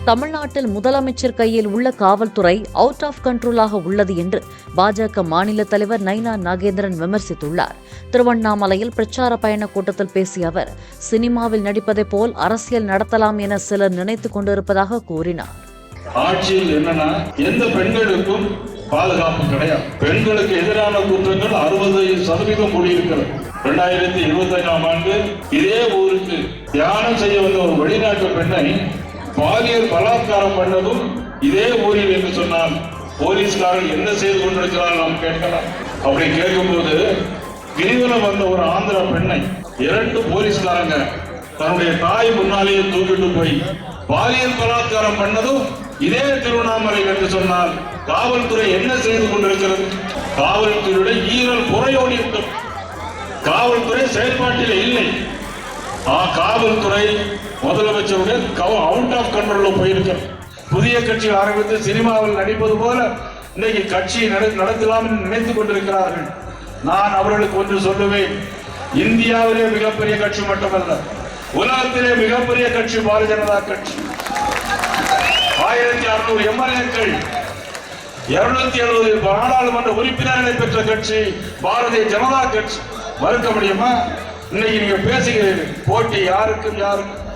தமிழ்நாட்டில் முதலமைச்சர் கையில் உள்ள காவல்துறை அவுட் ஆஃப் கண்ட்ரோலாக உள்ளது என்று பாஜக மாநில தலைவர் நைனா நாகேந்திரன் விமர்சித்துள்ளார். திருவண்ணாமலையில் பிரச்சார பயண கூட்டத்தில் பேசிய அவர், சினிமாவில் நடிப்பதைப் போல் அரசியல் நடத்தலாம் என சிலர் நினைத்துக் கொண்டிருப்பதாக கூறினார். ஆட்சியில் என்னன்னா எந்த பெண்களுக்கும் பாதுகாப்பு கிடையாது. பெண்களுக்கு எதிரான குற்றங்கள் 60% கூடியிருக்கிறது. 2025ஆம் ஆண்டு இதே ஊருக்கு தியானம் செய்ய வந்த ஒரு வெளிநாட்டு பெண்ணை பாலியல் பலாத்காரம் பண்ணதும் இதே ஊரில் என்று சொன்னால் போலீஸ்காரர்கள் என்ன செய்து கொண்டிருக்கிறார்கள் நாம் கேட்கலாம். அப்படி கேட்கும்போது கிரிவலம் வந்த ஒரு ஆந்திர பெண்ணை 2 போலீஸ்காரங்க தன்னுடைய தாய் முன்னாலேயே தூக்கிட்டு போய் பாலியல் பலாத்காரம் பண்ணதும் இதே திருவண்ணாமலை என்று சொன்னால் காவல்துறை என்ன செய்து கொண்டிருக்கிறது? காவல்துறையுடைய ஈரல் புறையோடி இருக்கும். காவல்துறை செயல்பாட்டில் இல்லை. காவல்துறை முதலமைச்சருடைய அவுட் ஆஃப் கண்ட்ரோல் போயிருக்கிறது. புதிய கட்சிகள் ஆரம்பித்து சினிமாவில் நடிப்பது போல இன்னைக்கு கட்சியை நடத்தலாம் என்று நினைத்துக் கொண்டிருக்கிறார்கள். நான் அவர்களுக்கு ஒன்று சொல்லுவேன், இந்தியாவிலே மிகப்பெரிய கட்சி மட்டுமல்ல, உலகத்திலே மிகப்பெரிய கட்சி பாரதிய ஜனதா கட்சி. 1600 எம்எல்ஏக்கள், 270 நாடாளுமன்ற உறுப்பினர்களை பெற்ற கட்சி பாரதிய ஜனதா கட்சி. மறுக்க முடியுமா? இன்னைக்கு நீங்க பேசுகிறீர்கள், போட்டி யாருக்கும் யாருக்கும்.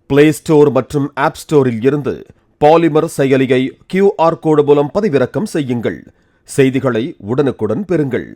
பிளே ஸ்டோர் மற்றும் ஆப் ஸ்டோரில் இருந்து பாலிமர் செயலியை QR கோடு மூலம் பதிவிறக்கம் செய்யுங்கள். செய்திகளை உடனுக்குடன் பெறுங்கள்.